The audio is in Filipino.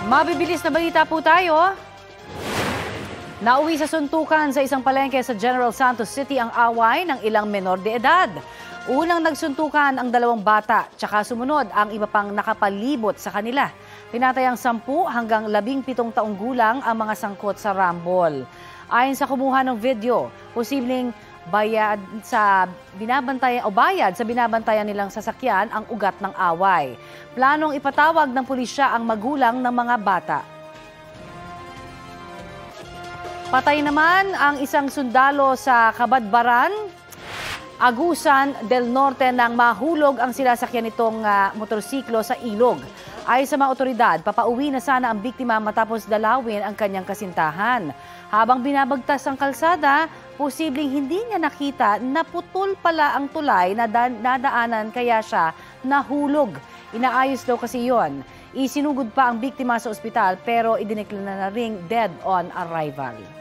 Mabibilis na balita po tayo. Nauwi sa suntukan sa isang palengke sa General Santos City ang away ng ilang menor de edad. Unang nagsuntukan ang dalawang bata, tsaka sumunod ang iba pang nakapalibot sa kanila. Tinatayang 10 hanggang 17 taong gulang ang mga sangkot sa rambol. Ayon sa kumuha ng video, posibleng bayad sa binabantayan nilang sasakyan ang ugat ng away. Planong ipatawag ng pulisya ang magulang ng mga bata. Patay naman ang isang sundalo sa Kabadbaran, Agusan del Norte nang mahulog ang sinasakyan nitong motorsiklo sa ilog. Ayon sa mga otoridad, papauwi na sana ang biktima matapos dalawin ang kanyang kasintahan. Habang binabagtas ang kalsada, posibleng hindi niya nakita na putol pala ang tulay na nadaanan kaya siya nahulog. Inaayos daw kasi yon. Isinugod pa ang biktima sa ospital pero idineklara na ring dead on arrival.